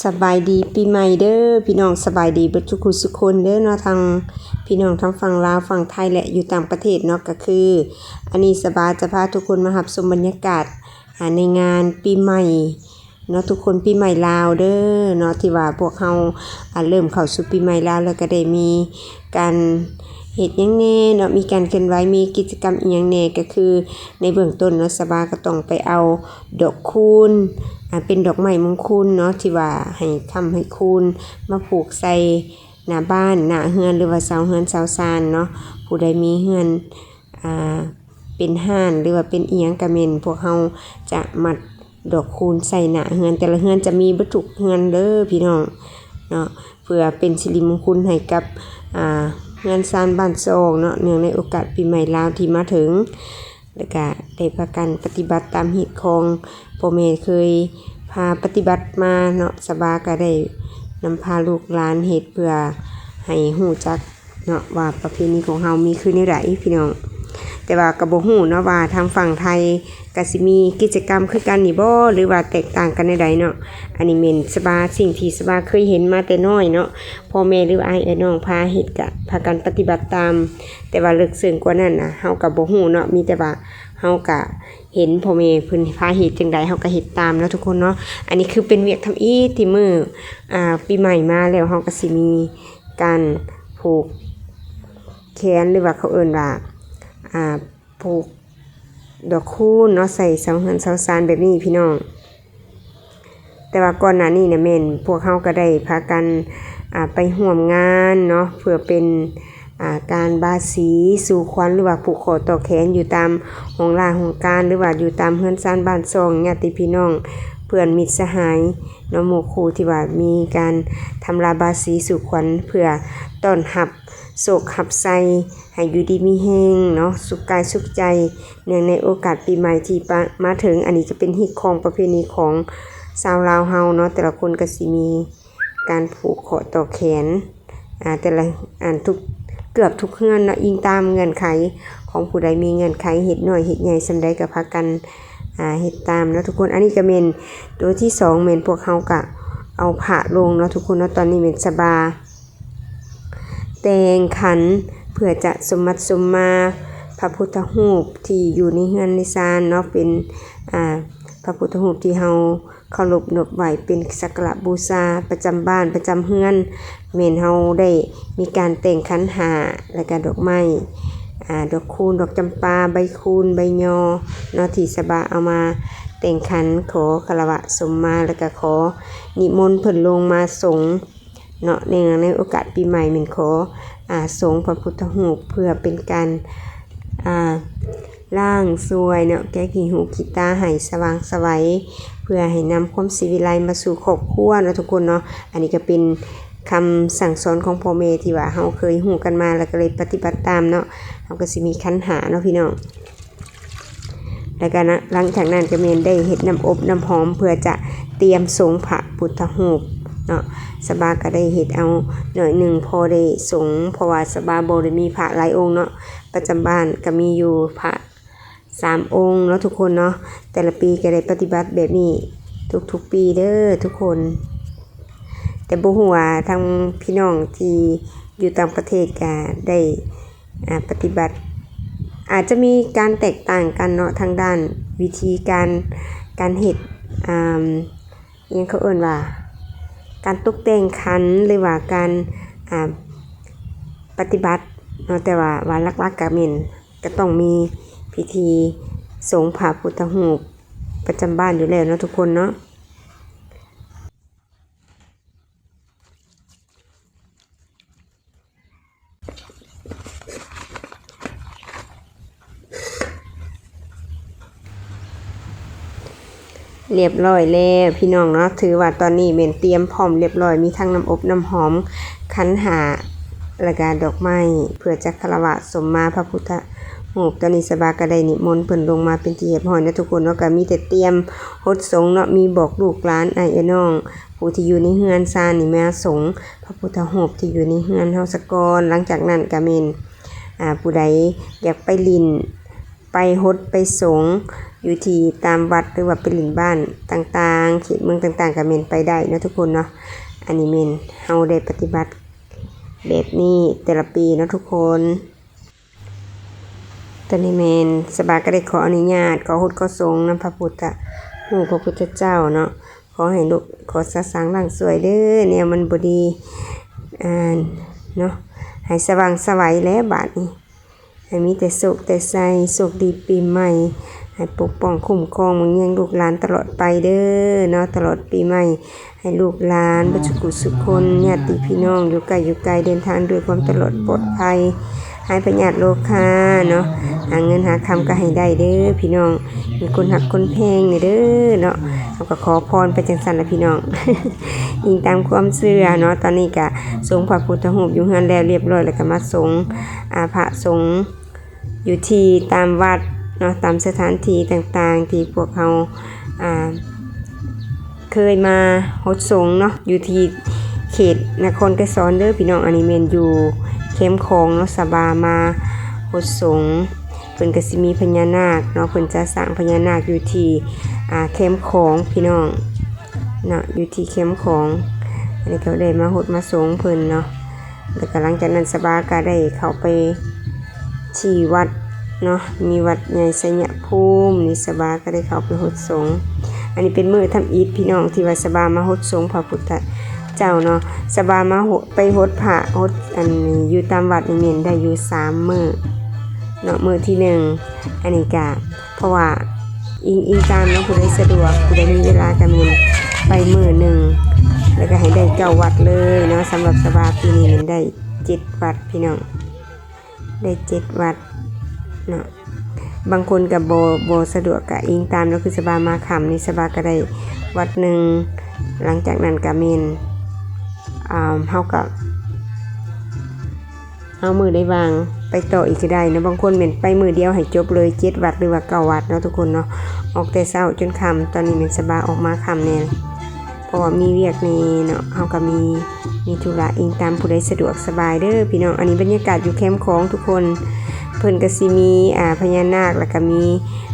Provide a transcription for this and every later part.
สบายดีปีใหม่เด้อพี่น้องสบายดีเบิดทุกคนทุกคนเด้อเนาะทางพี่น้องทั้งฝั่งลาวฝั่งไทยและอยู่ต่างประเทศเนาะก็คืออันนี้สบายจะพาทุกคนมารับชมบรรยากาศในงานปีใหม่เนาะทุกคนปีใหม่ลาวเด้อเนาะที่ว่าพวกเฮาเริ่มเข้าสู่ปีใหม่ลาวแล้วก็ได้มีการเฮ็ดหยังแน่เนาะมีการเคลื่อนไหวมีกิจกรรมอีหยังแน่ก็คือในเบื้องต้นเนาะสบายก็ต้องไปเอาดอกคูณเป็นดอกไม้มงคลเนาะที่ว่าให้ค้ำให้คูณมาผูกใส่หน้าบ้านหน้าเฮือนหรือว่าเสาเฮือนเสาซานเนาะผู้ใดมีเฮือนเป็นห้านหรือว่าเป็นอีหยังก็แม่นพวกเฮาจะมัดดอกคูณใส่หน้าเฮือนแต่ละเฮือนจะมีบ่ทุกเฮือนเด้อพี่น้องเนาะเพื่อเป็นสิริมงคลให้กับเฮือนซานบ้านซองเนาะเนื่องในโอกาสปีใหม่ลาวที่มาถึงแล้วก็ได้พากันปฏิบัติตามฮีตของพ่อแม่เคยพาปฏิบัติมาเนาะสบาก็ได้นำพาลูกหลานเฮ็ดเพื่อให้ฮู้จักเนาะว่าประเพณีของเฮามีคือแนวใดพี่น้องแต่ว่าก็บ่ฮู้เนาะว่าทางฝั่งไทยก็สิมีกิจกรรมคือกันนี่บ่หรือว่าแตกต่างกันในใดเนาะอันนี้แม่นสบาสิ่งที่สบาเคยเห็นมาแต่น้อยเนาะพ่อแม่หรืออ้ายน้องพาเฮ็ดก็พากันปฏิบัติตามแต่ว่าลึกซึ้งกว่านั้นน่ะเฮาก็บ่ฮู้เนาะมีแต่ว่าเฮาก็เห็นพ่อแม่เพิ่นพาเฮ็ดจังใดเฮาก็เฮ็ดตามแล้วทุกคนเนาะอันนี้คือเป็นเวียกทำอีที่มื้อปีใหม่มาแล้วเฮาก็สิมีการผูกแขนหรือว่าเขาเอิ้นว่าผูกดอกคูณเนาะใส่เสาเฮือนเสาซานแบบนี้พี่น้องแต่ว่าก่อนหน้านี้เนี่ยแม่นพวกเฮาก็ได้พากันไปร่วมงานเนาะเพื่อเป็นการบายสีสู่ขวัญหรือว่าผูกคอต่อแขนอยู่ตามโรงลาโรงการหรือว่าอยู่ตามเฮือนซานบ้านซองญาติพี่น้องเพื่อนมิตรสหายเนาะหมู่คู่ที่ว่ามีการทำลาบายสีสู่ขวัญเพื่อต้อนรับโศกขับไซให้อยู่ดีมีแฮงเนาะสุขกายสุขใจเนื่องในโอกาสปีใหม่ที่มาถึงอันนี้จะเป็นฮิตของประเพณีของชาวลาวเฮาเนาะแต่ละคนก็สิมีการผูกคอต่อแขนแต่ละทุกเกือบทุกเฮือนเนาะอิงตามเงื่อนไขของผู้ใดมีเงื่อนไขเฮ็ดน้อยเฮ็ดใหญ่ซำใดก็พากันเฮ็ดตามเนาะทุกคนอันนี้ก็แม่นตัวที่2แม่นพวกเฮาก็เอาผ้าลงเนาะทุกคนเนาะตอนนี้แม่นสบาแต่งขันเพื่อจะสมมัติสมมาพระพุทธรูปที่อยู่ในเฮือนในศาลเนาะเป็นพระพุทธรูปที่เฮาเคารพนบไหว้เป็นสักการะบูชาประจำบ้านประจำเฮือนแม่นเฮาได้มีการแต่งขันหาแล้วก็ดอกไม้ดอกคูณดอกจำปาใบคูณใบยอเนาะที่สบาเอามาแต่งขันขอคารวะสมมาแล้วก็ขอนิมนต์เพิ่นลงมาสงฆ์เนาะในโอกาสปีใหม่แม่นขอสงฆ์พระพุทธรูปเพื่อเป็นการล่างสวยเนาะแก้ขี้หูขี้ตาให้สว่างไสวเพื่อให้นำความสิวิไลมาสู่ครอบครัวเนาะทุกคนเนาะอันนี้ก็เป็นคำสั่งสอนของพ่อแม่ที่ว่าเฮาเคยฮู้กันมาแล้วก็เลยปฏิบัติตามเนาะเฮาก็สิมีขันหาเนาะพี่น้องแล้วก็นะหลังจากนั้นก็แม่นได้เฮ็ดน้ำอบน้ำหอมเพื่อจะเตรียมสงฆ์พระพุทธรูปเนาะสบาก็ได้เฮ็ดเอาหน่อยนึงพอได้สงฆ์เพราะว่าสบาบ่ได้มีพระหลายองค์เนาะประจำบ้านก็มีอยู่พระ3องค์เนาะทุกคนเนาะแต่ละปีก็ได้ปฏิบัติแบบนี้ทุกๆปีเด้อทุกคนแต่บ่ฮู้ว่าทางพี่น้องที่อยู่ต่างประเทศก็ได้ปฏิบัติอาจจะมีการแตกต่างกันเนาะทางด้านวิธีการเฮ็ดอิหยังเขาเอิ้นว่าการตกแต่งขันหรือว่าการปฏิบัติเนาะแต่ว่าหลักๆก็แม่นก็ต้องมีพิธีสงฆ์พระพุทธรูปประจำบ้านอยู่แล้วเนาะทุกคนเนาะเรียบร้อยแล้วพี่น้องเนาะถือว่าตอนนี้แม่นเตรียมพร้อมเรียบร้อยมีทั้งน้ำอบน้ำหอมขันหาแล้วก็ดอกไม้เพื่อจะคารวะสมมาพระพุทธรูปตอนนี้สบาก็ได้นิมนต์เพิ่นลงมาเป็นที่เรียบร้อยนะทุกคนเนาะก็มีแต่เตรียมฮดสงฆ์เนาะมีบอกลูกหลานอ้ายน้องผู้ที่อยู่ในเฮือนซานนี่มาสงฆ์พระพุทธรูปที่อยู่ในเฮือนเฮาซะก่อนหลังจากนั้นก็แม่นผู้ใดอยากไปลิ้นไปฮดไปสงฆ์ อยู่ที่ตามวัดหรือว่าเป็นหลินบ้านต่างๆเขตเมืองต่างๆก็เมนไปได้เนาะทุกคนเนาะอันนี้เมนเฮาได้ปฏิบัติแบบนี้แต่ละปีเนาะทุกคนตอนนี้เมนสบายก็ได้ขออนุญาตขอฮุดขอสงนำพระพุทธเจ้าเนาะขอให้ลูกขอสร้างร่างสวยเด้อเนี่ยมันบ่ดีเนาะให้สว่างไสวแล้วบาดนี้ให้มีแต่สุขแต่ใสสุขดีปีใหม่ให้ปกป้องคุ้มครองมึงยังลูกหลานตลอดไปเด้อเนาะตลอดปีใหม่ให้ลูกหลานบัจจุกุสุคนญาติพี่น้องอยู่ไกลเดินทางด้วยความตลอดปลอดภัยให้ประหยัดโลคาเนาะหาเงินหาคำก็ให้ได้เด้อพี่น้องมีคนหักคนแพงเด้อเนาะเราก็ขอพรไปจังสันละพี่น้อง อิงตามความเชื่อเนาะตอนนี้ก็สงพระพุทธรูปอยู่เฮือนแล้วเรียบร้อยแล้วก็มาสงพระสงฆ์อยู่ที่ตามวัดเนาะตามสถานที่ต่างๆที่พวกเขาเคยมาฮดสงเนาะอยู่ที่เขตนครไกรสอนเด้อพี่น้องอนิเมนอยู่เข้มของเนาะสบามาฮดสงเพิ่นก็สิมีพญานาคเนาะเพิ่นจะสร้างพญานาคอยู่ที่เข้มของพี่น้องเนาะอยู่ที่เข้มของอันนี้ก็ได้มาฮดมาสงเพิ่นเนาะแล้วก็หลังจากนั้นสบาก็ได้เข้าไปที่วัดเนาะมีวัดใหญ่สัญญภูมินี่สบาก็ได้เข้าไปฮดสงอันนี้เป็นมื้อทำอิฐพี่น้องที่ว่าสบามาฮดสงพระพุทธเจ้าเนาะสบามาไปฮดพระฮดอันนี้อยู่ตามวัดนี่เมนได้อยู่3มื้อเนาะมื้อที่1อันนี้ก็เพราะว่าอิงตามเนาะผู้ใดสะดวกผู้ใดมีเวลาก็เมนไปมื้อหนึ่งแล้วก็ให้ได้9วัดเลยเนาะสำหรับสบาปีนี้เมนได้7วัดพี่น้องได้7วัดเนาะบางคนกับโบสะดวกกับอิงตามแล้วคือสบามาคำนี่สบาก็ได้วัดหนึ่งหลังจากนั้นก็เมนเฮากับเอามือได้วางไปต่ออีกก็ได้นะบางคนเมนไปมือเดียวให้จบเลย7วัดหรือว่า9วัดเนาะทุกคนเนาะออกแต่เช้าจนค่ำตอนนี้เมนสบาออกมาค่ำเนี่ยเพราะว่ามีเวียกนี่เนาะเฮาก็มีธุระอิงตามผู้ใดสะดวกสบายเด้อพี่น้องอันนี้บรรยากาศอยู่แคมป์ของทุกคนเพิ่นก็สิมีพญานาคแล้วก็มี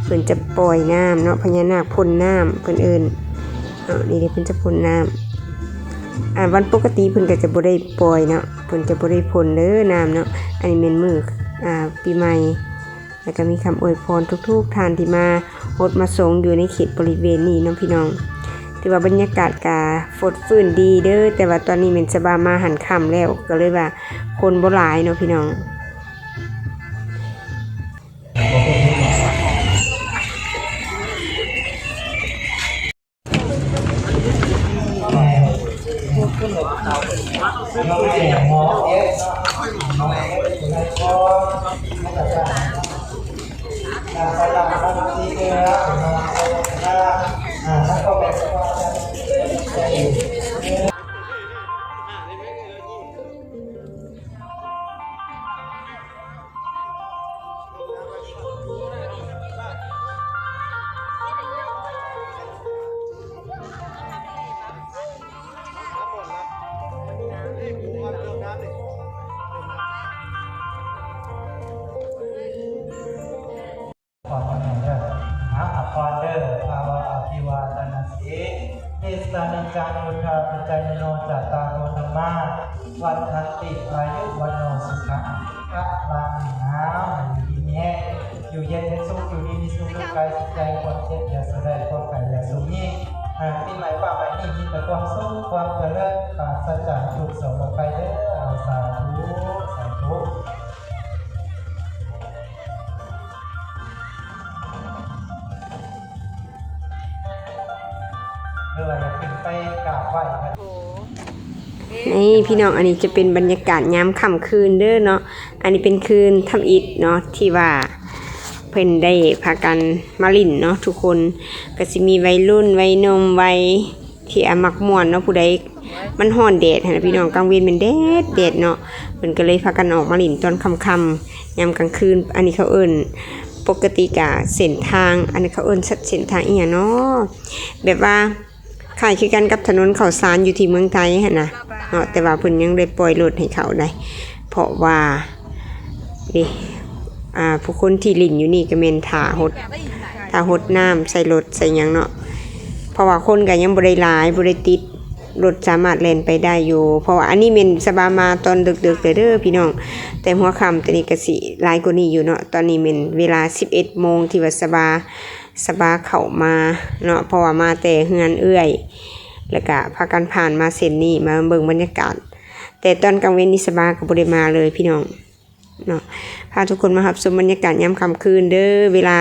เพิ่นจะปล่อยน้ำเนาะพญานาคพ่นน้ำเพิ่นเอิ้นนี่เด้เพิ่นจะพ่นน้ำวันปกติเพิ่นก็จะบ่ได้ปล่อยเนาะเพิ่นจะบ่ได้พ่นเด้อน้ำเนาะอันนี้แม่นมื้อปีใหม่แล้วก็มีคำอวยพรทุกๆท่านที่มาฮดมาสงอยู่ในเขตบริเวณนี้เนาะพี่น้องถือว่าบรรยากาศก็ฟดฟื้นดีเด้อแต่ว่าตอนนี้แม่นสบามาหันค่ำแล้วก็เลยว่าคนบ่หลายเนาะพี่น้องสานิจังอุทาปจายโนจัตตาโรธรรมาวัฏฏติอายุวันโนสุขังพระลังน้ำอยู่ที่นี้อยู่เย็นเป็นสุขอยู่ดีมีสุขทุกกายสุขใจความเจ็บอย่าแสดงความไก่อย่าสูงนี้ปีใหม่ป่าใหม่นี้มีแต่ความสุขความเจริญปราศจากทุกข์โศกภัยเด้อเอาสาธุสาธุนี่พี่น้องอันนี้จะเป็นบรรยากาศยามค่ำคืนเด้อเนาะอันนี้เป็นคืนทำอิฐเนาะที่ว่าเพิ่นได้พากันมาลิ่นเนาะทุกคนก็สิมีวัยรุ่นวัยหนุ่มวัยที่มักม่วนเนาะผู้ใดมันร้อนแดดนะพี่น้องกลางเวรเป็นแดดเนาะเพิ่นก็เลยพากันออกมาลิ่นตอนค่ำๆยามกลางคืนอันนี้เขาเอิ้นปกติกะเส้นทางอันนี้เขาเอิ้นเส้นทางอีหยังเนาะแบบว่าคล้ายคือกันกับถนนข้าวสารอยู่ที่เมืองไทยหั่นน่ะเนาะแต่ว่าเพิ่นยังได้ปล่อยรถให้เขาได้เพราะว่าผู้คนที่ลิ่นอยู่นี่ก็แม่นท่าฮด ถ้าหดน้ำใส่รถใส่หยังเนาะเพราะว่าคนก็ยังบ่ได้หลายบ่ได้ติดรถสามารถแล่นไปได้อยู่เพราะว่าอันนี้แม่นสบามาตอนดึกๆเด้อพี่น้องแต่หัวค่ำตอนนี้ก็สิหลายกว่านี้อยู่เนาะตอนนี้แม่นเวลา 11 โมงที่ว่าสบาเข้ามาเนาะเพราะว่ามาแต่เฮือนเอื้อยแล้วก็พากันผ่านมาเส้นนี้มาเบิ่งบรรยากาศแต่ตอนกลางเว้นนี่สบาก็บ่ได้มาเลยพี่น้องเนาะพาทุกคนมารับชมบรรยากาศยามค่ำคืนเด้อเวลา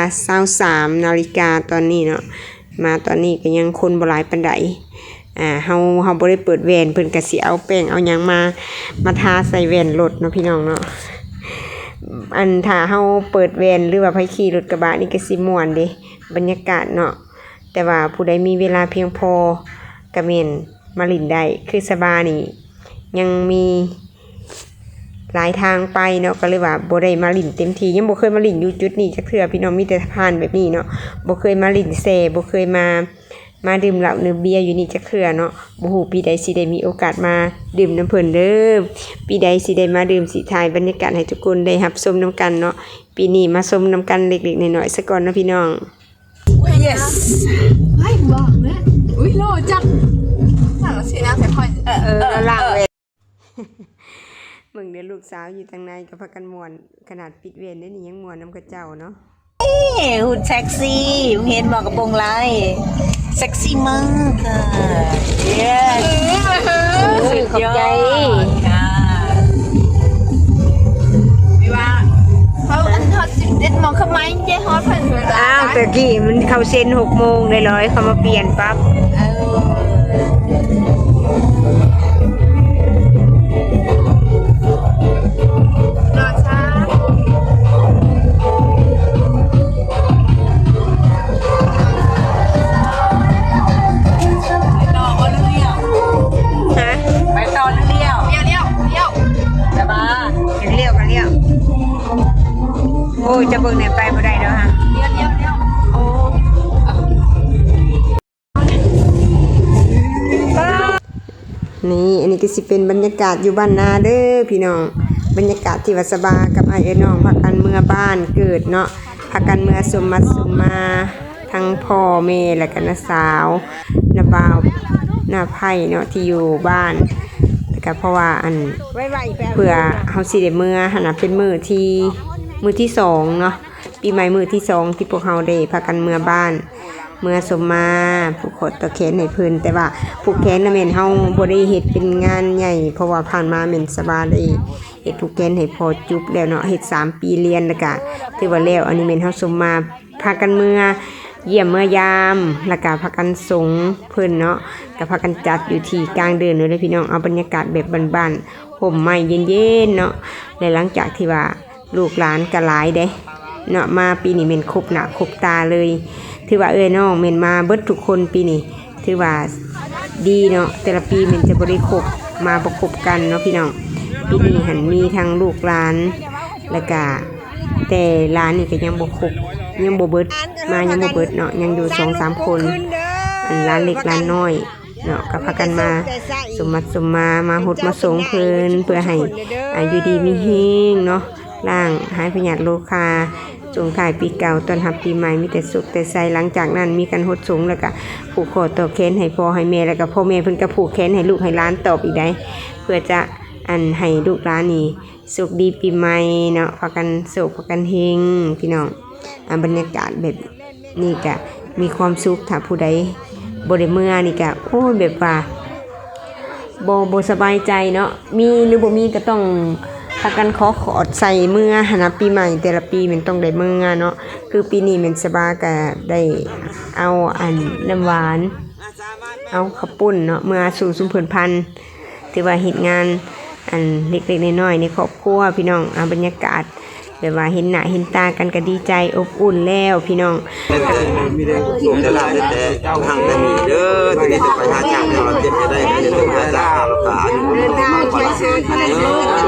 23 นาฬิกาตอนนี้เนาะมาตอนนี้ก็ยังคนบ่หลายปานใดเฮาบ่ได้เปิดแว่นเพิ่นก็สิเอาแป้งเอาหยังมาทาใส่แว่นรถเนาะพี่น้องเนาะอันถ้าเฮาเปิดแว่นหรือว่าไผขี่รถกระบะนี่ก็สิม่วนเด้บรรยากาศเนาะแต่ว่าผู้ใดมีเวลาเพียงพอก็แม่นมาลิ้นได้คือสบานี่ยังมีหลายทางไปเนาะก็เลยว่าบ่ได้มาลิ้นเต็มที่ยังบ่เคยมาลิ้นอยู่จุดนี้จักเทื่อพี่น้องมีแต่ผ่านแบบนี้เนาะบ่เคยมาลิ้นแซ่บ่เคยมาดื่มเหล้าดื่มเบียร์อยู่นี่จักเทื่อเนาะบ่ฮู้ปีใดสิได้มีโอกาสมาดื่มน้ำเพิ่นเด้อปีใดสิได้มาดื่มสิถ่ายบรรยากาศให้ทุกคนได้รับชมนํกันเนาะปีนี้มาชมนํกันเล็กๆน้อยๆซะก่อนเนาะพี่น้อง yes ให้บอกนะอุ้ยโลจังสั่งสีน้ำใส่พอยล่างเวร เบิ่งเดี๋ยวลูกสาวอยู่ทางในก็พากันม่วนขนาดปิดเวรได้นี่ยังม่วนนำกับเจ้าเนาะหุ่นเซ็กซี่เห็นบอกกระโปรงลายเซ็กซี่มากค่ะ yes สุดยอดค่ะไม่ว่าเขา11 โมงเขาไม่ได้ฮอตเพิ่นอ้าวแต่กี้มันเข้าเซ็น6 โมงได้ร้อยเขามาเปลี่ยนปั๊บรอช้าไปต่อเลี้ยวจะมาเลี้ยวกันเลี้ยวโอ้ยจะเบิ่งเนี่ยไปบ่ได้แล้วฮะโอ้นี่อันนี้ก็สิเป็นบรรยากาศอยู่บ้านนาเด้อพี่น้องบรรยากาศที่ว่าสบายกับไอ้น้องพากันเมื่อบ้านเกิดเนาะพากันเมื่อสมมาทั้งพ่อแม่และก็น้าสาวน้าบ่าวน้าไผ่เนาะที่อยู่บ้านก็เพราะว่าอันเพื่อเฮาสิได้เมื่อหั่นน่ะเป็นมื้อที่2เนาะปีใหม่มื้อที่2ที่พวกเฮาได้พากันเมื่อบ้านเมื่อสมมาผูกคอตะแขนให้เพิ่นแต่ว่าผูกแขนน่ะแม่นเฮาบ่ได้เฮ็ดเป็นงานใหญ่เพราะว่าผ่านมาแม่นสบายได้เฮ็ดผูกแขนให้พอจุบแล้วเนาะเฮ็ด3 ปีเรียนแล้วก็ถือว่าแล้วอันนี้แม่นเฮาสมมาพากันเมื่อเยี่ยมเมื่อยามแล้วก็พากันสงเพิ่นเนาะก็พากันจัดอยู่ที่กลางเดินเลยพี่น้องเอาบรรยากาศแบบบ้านๆห่มไม้เย็นๆเนาะและหลังจากที่ว่าลูกหลานก็หลายเด้เนาะมาปีนี้แม่นครบหน้าครบตาเลยถือว่าน้องแม่นมาเบิดทุกคนปีนี้ถือว่าดีเนาะแต่ละปีแม่นจะบ่ได้ครบมาบ่ครบกันเนาะพี่น้องปีนี้หันมีทั้งลูกหลานแล้วก็แต่หลานนี่ก็ยังบ่ครบยังบ่เบิดมายังบ่เบิดเนาะยังอยู่ 2-3 คนอันหลานเล็กหลานน้อยเนาะก็พากันมาสมมาหดมาสงเพิ่นเพื่อให้อยู่ดีมีแฮงเนาะล้างหายพยาธิโรคาส่งท้ายปีเก่าต้อนรับปีใหม่มีแต่สุขแต่ใสหลังจากนั้นมีการหดสงแล้วก็ผูกคอต่อแขนให้พ่อให้แม่แล้วก็พ่อแม่เพิ่นก็ผูกแขนให้ลูกให้หลานตอบอีกได้เพื่อจะอันให้ลูกหลานนี่สุขดีปีใหม่เนาะพากันสุขพากันเฮงพี่น้องบรรยากาศแบบนี้ก็มีความสุขถ้าผู้ใดบ่ได้เมื่อนี่ก็โอ้แบบว่าบ่สบายใจเนาะมีหรือบ่มีก็ต้องพากันขอดใส่เมื่อหนะปีใหม่แต่ละปีมันต้องได้เมื่อเนาะคือปีนี้มันสบายก็ได้เอาอันน้ำหวานเอาข้าวปุ้นเนาะเมื่อสู่สุมเพิ่นพันธุ์ถือว่าเฮ็ดงานอันเล็กๆน้อยๆในครอบครัวพี่น้องบรรยากาศแบบว่าเห็นหน้าเห็นตากันก็ดีใจอบอุ่นแล้วพี่น้องมีได้ส่งจะลาแต่เจ้าทางแต่มีเด้อที่จะไปหาจ้างเราเจ็บจะได้ไม่ได้ต้องหาจ้างเราตาอยู่มาไป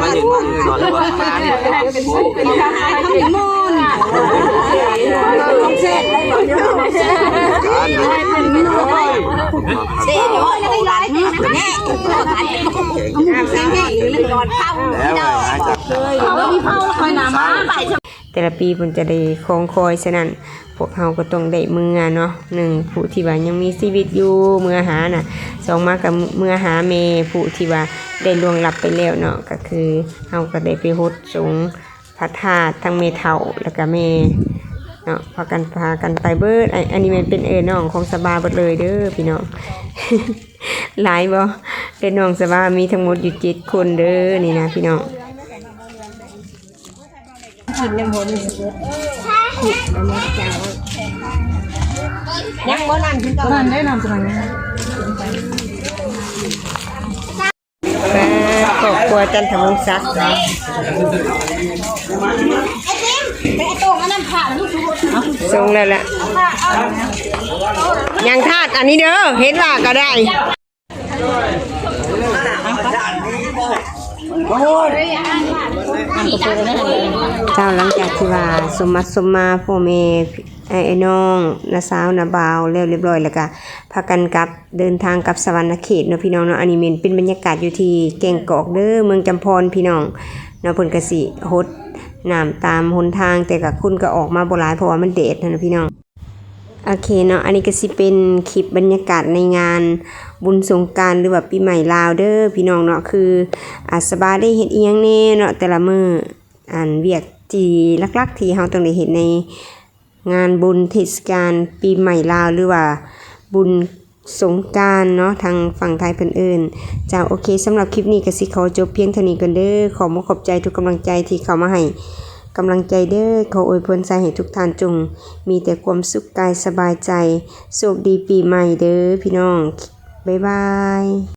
มาอยู่นอนแล้วว่าแต่ละปีเพิ่นจะได้คงคอยฉะนั้นพ วกเฮาก็ต้องได้เมื่อเนาะหนึ่งผู้ที่ว่ายังมีชีวิตอยู่เมื่อหาน่ะสองมากับเมื่อหาแม่ผู้ที่ว่าได้ล่วงลับไปแล้วเนาะก็คือเฮาก็ได้ไปฮดสงฆ์พระธาตุทั้งแม่เฒ่าแล้วก็แม่เนาะพากันไปเบิดอันนี้มันเป็นน้องของสบาเบิดเลยเด้อพี่น้อง หลายบ่เป็นน้องสบามีทั้งหมดอยู่7คนเด้อนี่นะพี่น้อง กินน้ำหอมยังบ่นั่นคือตอนนั้นได้นำจังไง ครอบครัวจันทวงศ์ศักดิ์ส่งแล้วแหละยังทาดอันนี้เด้อเห็นว่าก็ได้เจ้าหลังจากที่ว่าสมมัติสมมาพ่อแม่ไอ้น้องน้าสาวน้าบ่าวแล้วเรียบร้อยแล้วก็พากันกลับเดินทางกลับสวรรณเขตเนาะพี่น้องเนาะอันนี้เป็นบรรยากาศอยู่ที่แก่งกอกเด้อเมืองจำพรพี่น้องเนาะเพิ่นก็สิฮดน้ำตามหนทางแต่ก็คุณก็ออกมาบ่หลายเพราะว่ามันแดดนะพี่น้องโอเคเนาะอันนี้ก็สิเป็นคลิปบรรยากาศในงานบุญสงกรานต์หรือว่าปีใหม่ลาวเด้อพี่น้องเนาะคือสบายได้เฮ็ดอีหยังแน่เนาะแต่ละมื้อเวียกที่หลักๆที่เฮาต้องได้เฮ็ดในงานบุญเทศกาลปีใหม่ลาวหรือว่าบุญสงกรานต์เนาะทางฝั่งไทยเพิ่นเอิ้นจ้าโอเคสำหรับคลิปนี้ก็สิขอจบเพียงเท่านี้ก่อนเด้อขอบใจทุกกำลังใจที่เข้ามาให้กำลังใจเด้อขออวยพรใจให้ทุกท่านจงมีแต่ความสุขกายสบายใจโชคดีปีใหม่เด้อพี่น้องบ๊ายบาย